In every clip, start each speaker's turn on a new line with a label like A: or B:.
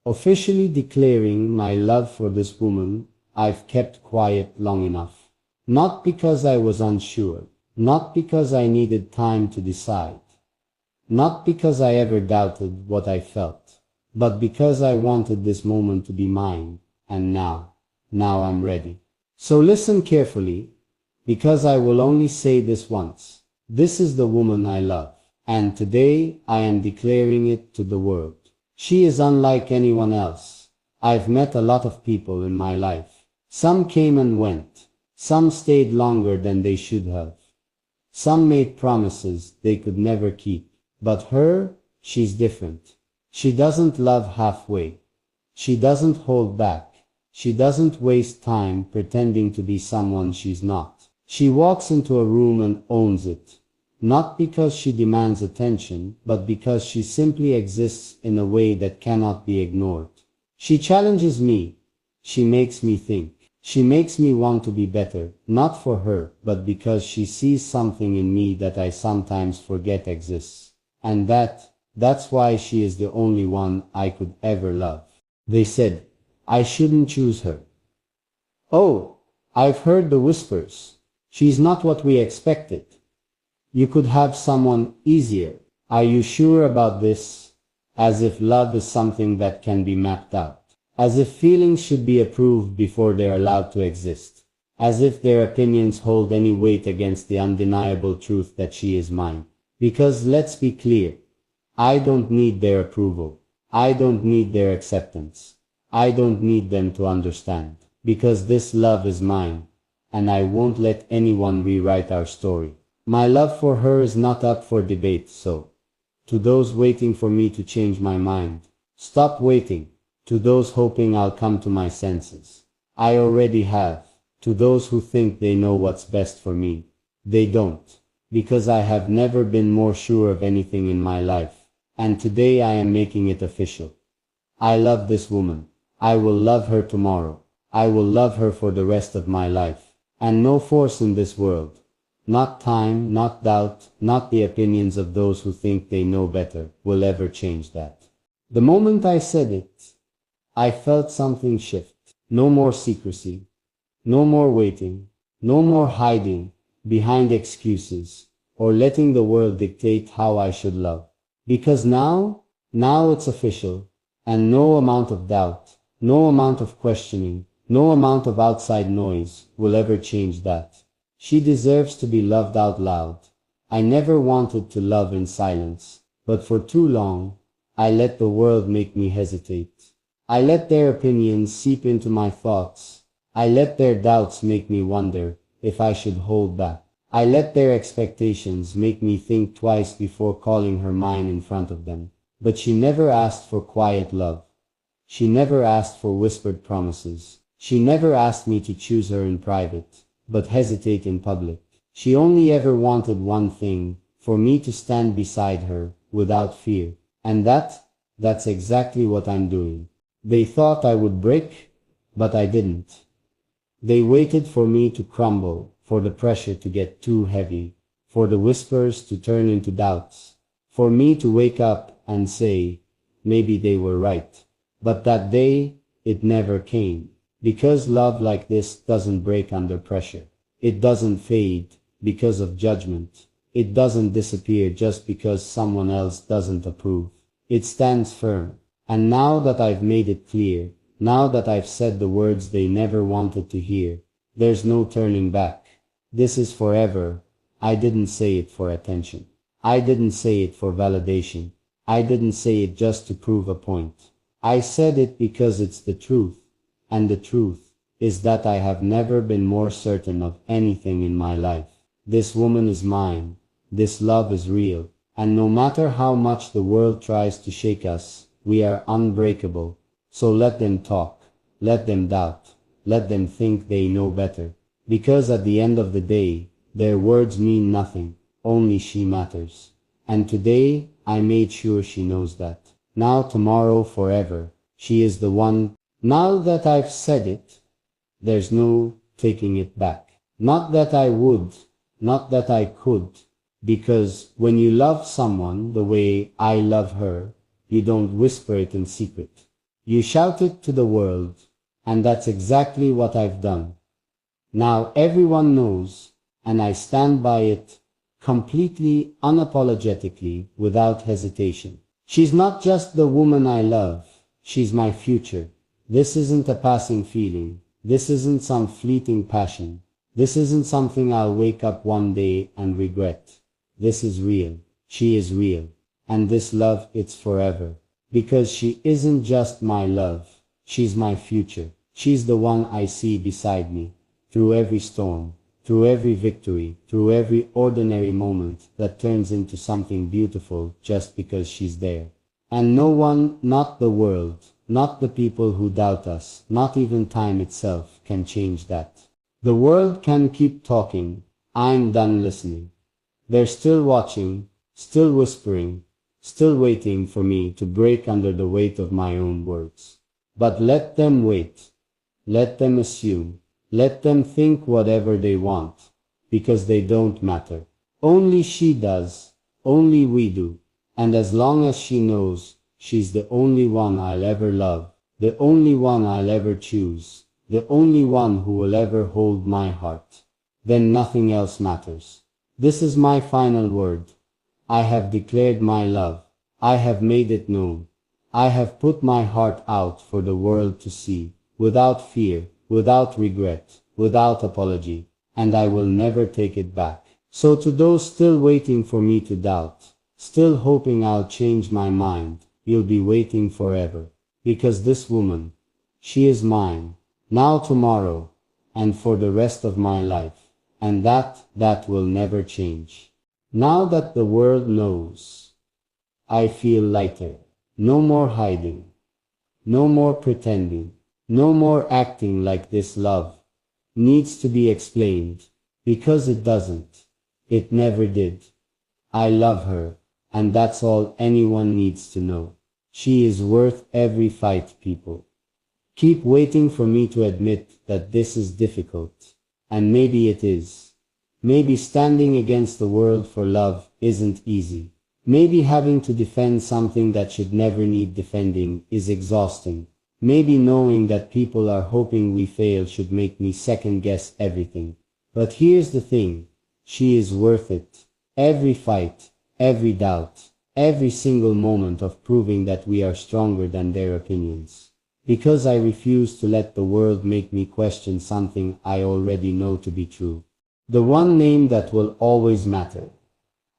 A: Officially declaring my love for this woman, I've kept quiet long enough. Not because I was unsure, not because I needed time to decide, not because I ever doubted what I felt, but because I wanted this moment to be mine, and now I'm ready. So listen carefully, because I will only say this once. This is the woman I love, and today I am declaring it to the world. She is unlike anyone else. I've met a lot of people in my life. Some came and went. Some stayed longer than they should have. Some made promises they could never keep. But her, she's different. She doesn't love halfway. She doesn't hold back. She doesn't waste time pretending to be someone she's not. She walks into a room and owns it. Not because she demands attention, but because she simply exists in a way that cannot be ignored. She challenges me. She makes me think. She makes me want to be better, not for her, but because she sees something in me that I sometimes forget exists. And that's why she is the only one I could ever love. They said, I shouldn't choose her. Oh, I've heard the whispers. She's not what we expected. You could have someone easier. Are you sure about this? As if love is something that can be mapped out. As if feelings should be approved before they're allowed to exist. As if their opinions hold any weight against the undeniable truth that she is mine. Because let's be clear, I don't need their approval. I don't need their acceptance. I don't need them to understand. Because this love is mine, and I won't let anyone rewrite our story. My love for her is not up for debate, so, to those waiting for me to change my mind, stop waiting. To those hoping I'll come to my senses, I already have. To those who think they know what's best for me, they don't. Because I have never been more sure of anything in my life, and today I am making it official. I love this woman. I will love her tomorrow. I will love her for the rest of my life. And no force in this world, not time, not doubt, not the opinions of those who think they know better, will ever change that. The moment I said it, I felt something shift. No more secrecy. No more waiting. No more hiding behind excuses or letting the world dictate how I should love. Because now it's official, and no amount of doubt, no amount of questioning, no amount of outside noise will ever change that. She deserves to be loved out loud. I never wanted to love in silence, but for too long, I let the world make me hesitate. I let their opinions seep into my thoughts. I let their doubts make me wonder if I should hold back. I let their expectations make me think twice before calling her mine in front of them. But she never asked for quiet love. She never asked for whispered promises. She never asked me to choose her in private, but hesitate in public. She only ever wanted one thing, for me to stand beside her, without fear. And that's exactly what I'm doing. They thought I would break, but I didn't. They waited for me to crumble, for the pressure to get too heavy, for the whispers to turn into doubts, for me to wake up and say, maybe they were right. But that day, it never came. Because love like this doesn't break under pressure. It doesn't fade because of judgment. It doesn't disappear just because someone else doesn't approve. It stands firm. And now that I've made it clear, now that I've said the words they never wanted to hear, there's no turning back. This is forever. I didn't say it for attention. I didn't say it for validation. I didn't say it just to prove a point. I said it because it's the truth. And the truth is that I have never been more certain of anything in my life. This woman is mine. This love is real. And no matter how much the world tries to shake us, we are unbreakable. So let them talk. Let them doubt. Let them think they know better. Because at the end of the day, their words mean nothing. Only she matters. And today, I made sure she knows that. Now, tomorrow, forever. She is the one. Now that I've said it, there's no taking it back. Not that I would, not that I could. Because when you love someone the way I love her, you don't whisper it in secret. You shout it to the world, and that's exactly what I've done. Now everyone knows, and I stand by it, completely, unapologetically, without hesitation. She's not just the woman I love, she's my future. This isn't a passing feeling. This isn't some fleeting passion. This isn't something I'll wake up one day and regret. This is real. She is real. And this love, it's forever. Because she isn't just my love. She's my future. She's the one I see beside me. Through every storm, through every victory, through every ordinary moment that turns into something beautiful just because she's there. And no one, not the world, not the people who doubt us, not even time itself, can change that. The world can keep talking. I'm done listening. They're still watching, still whispering, still waiting for me to break under the weight of my own words. But let them wait. Let them assume. Let them think whatever they want, because they don't matter. Only she does. Only we do. And as long as she knows, she's the only one I'll ever love, the only one I'll ever choose, the only one who will ever hold my heart, then nothing else matters. This is my final word. I have declared my love. I have made it known. I have put my heart out for the world to see, without fear, without regret, without apology, and I will never take it back. So to those still waiting for me to doubt, still hoping I'll change my mind, you'll be waiting forever. Because this woman, she is mine, now, tomorrow, and for the rest of my life, and that will never change. Now that the world knows, I feel lighter. No more hiding. No more pretending. No more acting like this love needs to be explained, because it doesn't. It never did. I love her, and that's all anyone needs to know. She is worth every fight, people. Keep waiting for me to admit that this is difficult, and maybe it is. Maybe standing against the world for love isn't easy. Maybe having to defend something that should never need defending is exhausting. Maybe knowing that people are hoping we fail should make me second guess everything. But here's the thing, she is worth it. Every fight, every doubt, every single moment of proving that we are stronger than their opinions. Because I refuse to let the world make me question something I already know to be true. The one name that will always matter.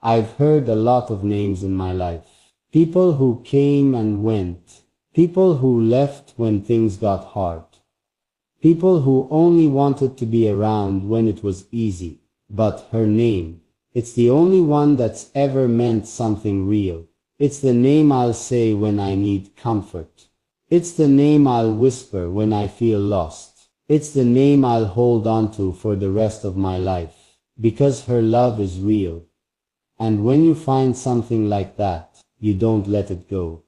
A: I've heard a lot of names in my life. People who came and went. People who left when things got hard. People who only wanted to be around when it was easy. But her name, it's the only one that's ever meant something real. It's the name I'll say when I need comfort. It's the name I'll whisper when I feel lost. It's the name I'll hold on to for the rest of my life. Because her love is real. And when you find something like that, you don't let it go.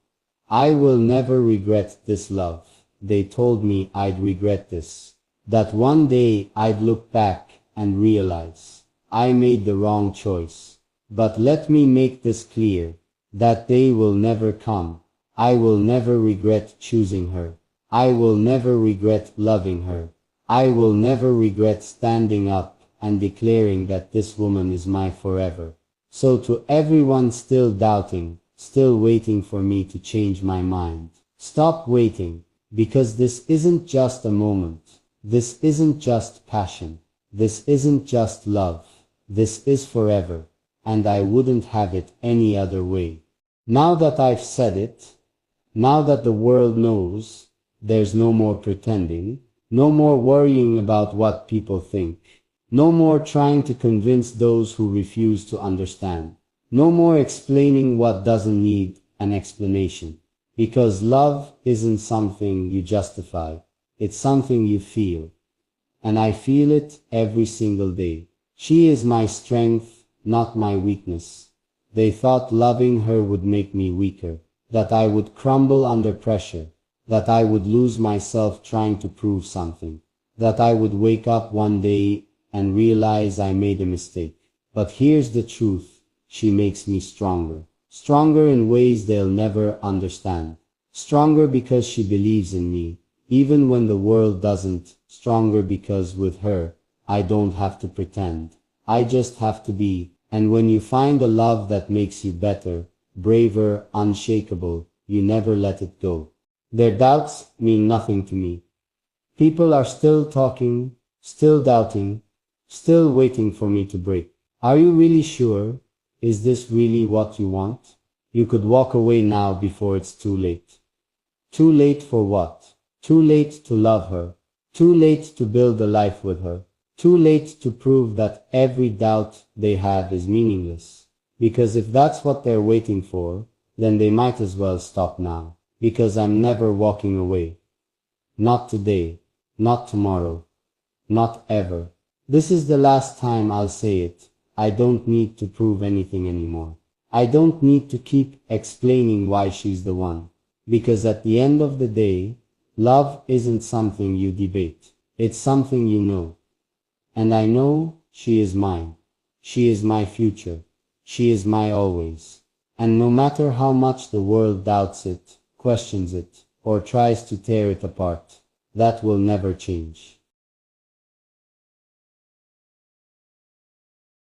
A: I will never regret this love. They told me I'd regret this. That one day I'd look back and realize I made the wrong choice. But let me make this clear. That day will never come. I will never regret choosing her. I will never regret loving her. I will never regret standing up and declaring that this woman is my forever. So to everyone still doubting, still waiting for me to change my mind, stop waiting, because this isn't just a moment. This isn't just passion. This isn't just love. This is forever, and I wouldn't have it any other way. Now that I've said it, now that the world knows, there's no more pretending, no more worrying about what people think. No more trying to convince those who refuse to understand. No more explaining what doesn't need an explanation. Because love isn't something you justify. It's something you feel. And I feel it every single day. She is my strength, not my weakness. They thought loving her would make me weaker. That I would crumble under pressure. That I would lose myself trying to prove something. That I would wake up one day and realize I made a mistake. But here's the truth. She makes me stronger. Stronger in ways they'll never understand. Stronger because she believes in me, even when the world doesn't. Stronger because with her, I don't have to pretend. I just have to be. And when you find a love that makes you better, braver, unshakable, you never let it go. Their doubts mean nothing to me. People are still talking, still doubting, still waiting for me to break. Are you really sure? Is this really what you want? You could walk away now before it's too late. Too late for what? Too late to love her. Too late to build a life with her. Too late to prove that every doubt they had is meaningless. Because if that's what they're waiting for, then they might as well stop now. Because I'm never walking away. Not today. Not tomorrow. Not ever. This is the last time I'll say it. I don't need to prove anything anymore. I don't need to keep explaining why she's the one. Because at the end of the day, love isn't something you debate. It's something you know. And I know she is mine. She is my future. She is my always. And no matter how much the world doubts it, questions it, or tries to tear it apart, that will never change.